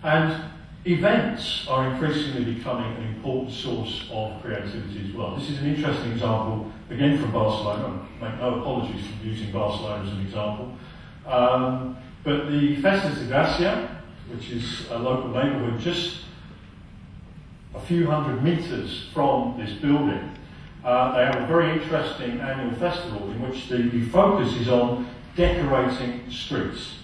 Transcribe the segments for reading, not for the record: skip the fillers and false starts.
And events are increasingly becoming an important source of creativity as well. This is an interesting example, again from Barcelona. I make no apologies for using Barcelona as an example. But the Festes de Gracia, which is a local neighbourhood just a few hundred metres from this building, they have a very interesting annual festival in which the focus is on decorating streets.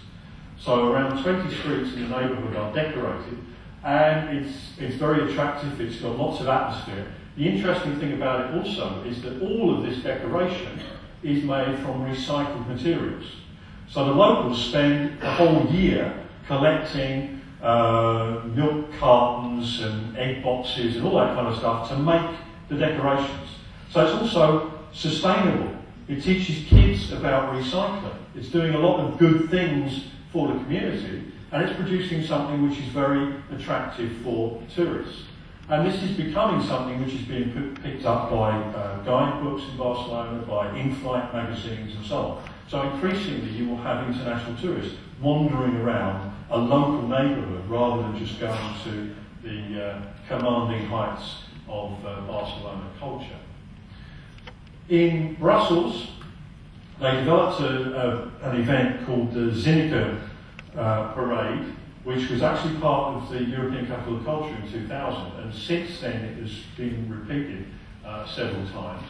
So around 20 streets in the neighbourhood are decorated, and it's very attractive, it's got lots of atmosphere. The interesting thing about it also is that all of this decoration is made from recycled materials. So the locals spend the whole year collecting milk cartons and egg boxes and all that kind of stuff to make the decorations. So it's also sustainable. It teaches kids about recycling. It's doing a lot of good things for the community, and it's producing something which is very attractive for tourists. And this is becoming something which is being picked up by guidebooks in Barcelona, by in-flight magazines and so on. So increasingly you will have international tourists wandering around a local neighbourhood rather than just going to the commanding heights of Barcelona culture. In Brussels, they developed an event called the Zineke Parade, which was actually part of the European Capital of Culture in 2000, and since then it has been repeated several times.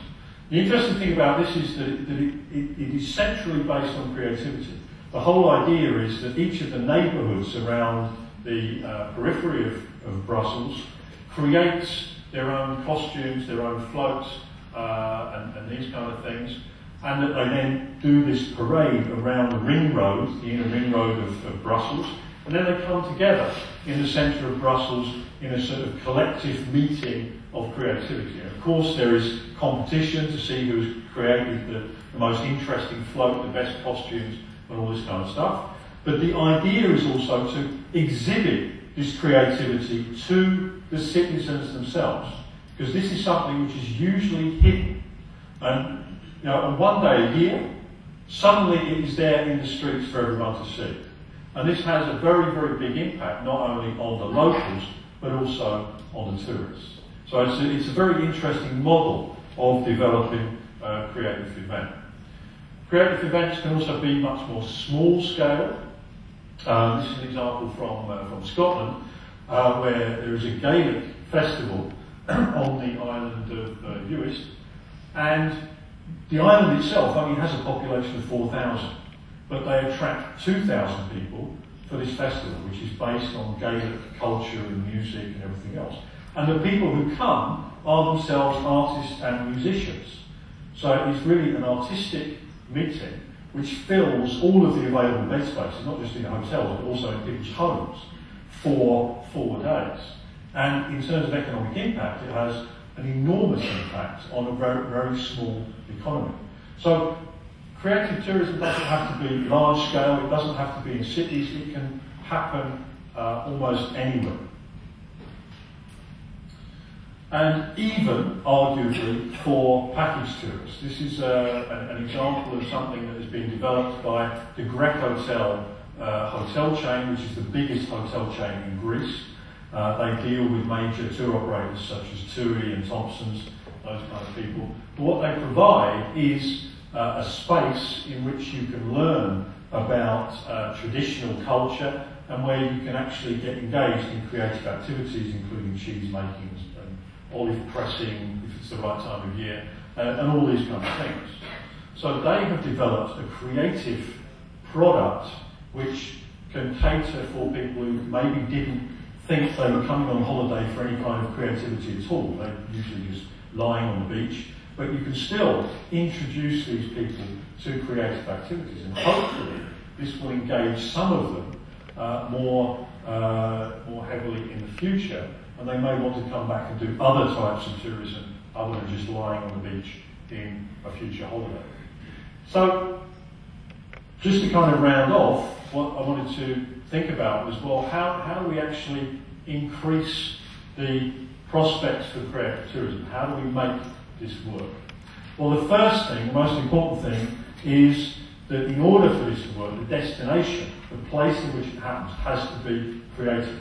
The interesting thing about this is that it is centrally based on creativity. The whole idea is that each of the neighbourhoods around the periphery of Brussels creates their own costumes, their own floats, and these kind of things, and that they then do this parade around the ring road, the inner ring road of Brussels, and then they come together in the centre of Brussels in a sort of collective meeting of creativity. And of course there is competition to see who's created the most interesting float, the best costumes, and all this kind of stuff. But the idea is also to exhibit this creativity to the citizens themselves, because this is something which is usually hidden. And on one day a year, suddenly it is there in the streets for everyone to see. And this has a very, very big impact, not only on the locals, but also on the tourists. So it's a very interesting model of developing a creative event. Creative events can also be much more small scale. This is an example from Scotland, where there is a Gaelic festival on the island of Uist, and the island itself only has a population of 4,000, but they attract 2,000 people for this festival, which is based on Gaelic culture and music and everything else. And the people who come are themselves artists and musicians. So it is really an artistic meeting which fills all of the available bed spaces, not just in hotels, but also in people's homes, for 4 days. And in terms of economic impact, it has an enormous impact on a very, very small economy. So creative tourism doesn't have to be large scale, it doesn't have to be in cities, it can happen almost anywhere. And even, arguably, for package tourists. This is an example of something that has been developed by the Grec Hotel hotel chain, which is the biggest hotel chain in Greece. They deal with major tour operators such as TUI and Thompson's, those kind of people. But what they provide is a space in which you can learn about traditional culture and where you can actually get engaged in creative activities, including cheese making and olive pressing, if it's the right time of year, and all these kind of things. So they have developed a creative product which can cater for people who maybe didn't think they were coming on holiday for any kind of creativity at all. They're usually just lying on the beach. But you can still introduce these people to creative activities, and hopefully this will engage some of them more heavily in the future, and they may want to come back and do other types of tourism other than just lying on the beach in a future holiday. So, just to kind of round off, what I wanted to think about was, well, how do we actually increase the prospects for creative tourism? How do we make this work? Well, the first thing, the most important thing, is that in order for this to work, the destination, the place in which it happens, has to be creative.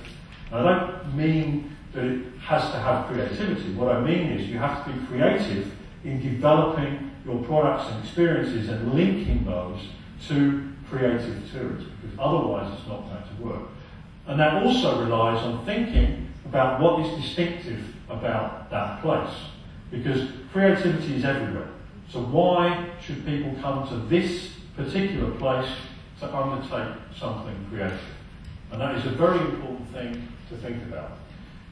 And I don't mean that it has to have creativity. What I mean is you have to be creative in developing your products and experiences and linking those to creative tourism, because otherwise it's not going to work. And that also relies on thinking about what is distinctive about that place, because creativity is everywhere. So why should people come to this particular place to undertake something creative? And that is a very important thing to think about.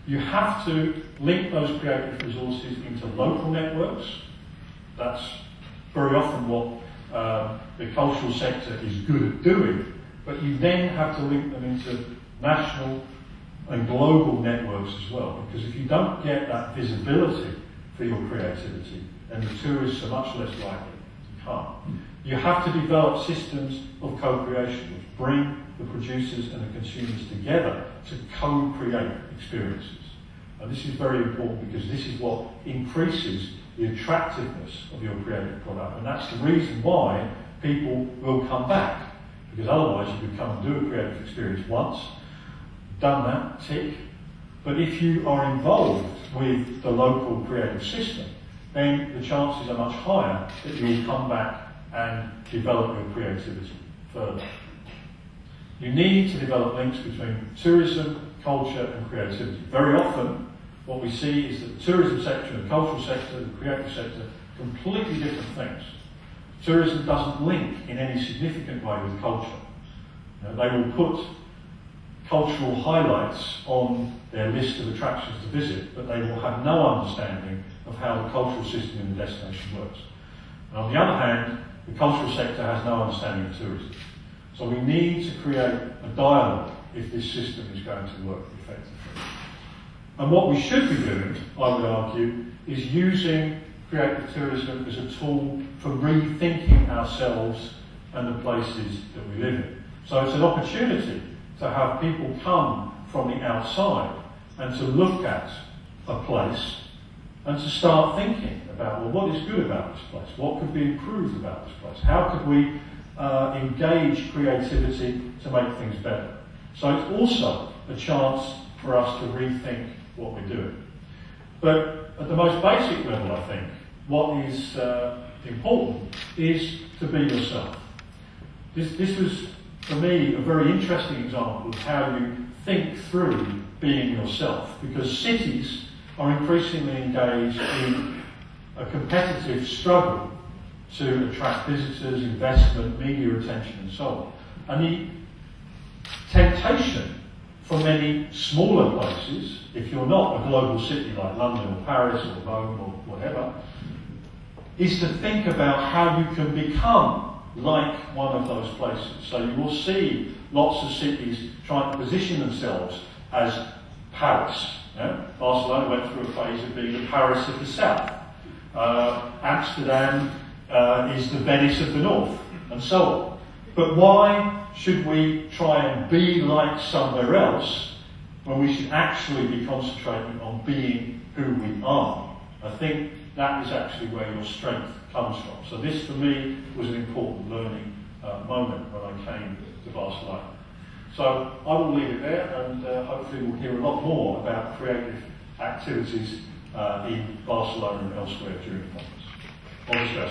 You have to link those creative resources into local networks. That's very often what the cultural sector is good at doing, but you then have to link them into national and global networks as well, because if you don't get that visibility for your creativity, then the tourists are much less likely to come. You have to develop systems of co-creation which bring the producers and the consumers together to co-create experiences. And this is very important because this is what increases the attractiveness of your creative product, and that's the reason why people will come back, because otherwise you could come and do a creative experience once, done that, tick. But if you are involved with the local creative system, then the chances are much higher that you'll come back and develop your creativity further. You need to develop links between tourism, culture and creativity. Very often what we see is that the tourism sector, the cultural sector, the creative sector, completely different things. Tourism doesn't link in any significant way with culture. They will put cultural highlights on their list of attractions to visit, but they will have no understanding of how the cultural system in the destination works. And on the other hand, the cultural sector has no understanding of tourism. So we need to create a dialogue if this system is going to work effectively. And what we should be doing, I would argue, is using creative tourism as a tool for rethinking ourselves and the places that we live in. So it's an opportunity to have people come from the outside and to look at a place and to start thinking about, well, what is good about this place? What could be improved about this place? How could we engage creativity to make things better? So it's also a chance for us to rethink what we're doing. But at the most basic level, I think, what is important is to be yourself. This was, for me, a very interesting example of how you think through being yourself, because cities are increasingly engaged in a competitive struggle to attract visitors, investment, media attention and so on. And the temptation for many smaller places, if you're not a global city like London or Paris or Rome or whatever, is to think about how you can become like one of those places. So you will see lots of cities trying to position themselves as Paris. Yeah? Barcelona went through a phase of being the Paris of the south. Amsterdam is the Venice of the north, and so on. But why should we try and be like somewhere else when we should actually be concentrating on being who we are? I think that is actually where your strength comes from. So this, for me, was an important learning moment when I came to Barcelona. So I will leave it there, and hopefully we'll hear a lot more about creative activities in Barcelona and elsewhere during the conference. All the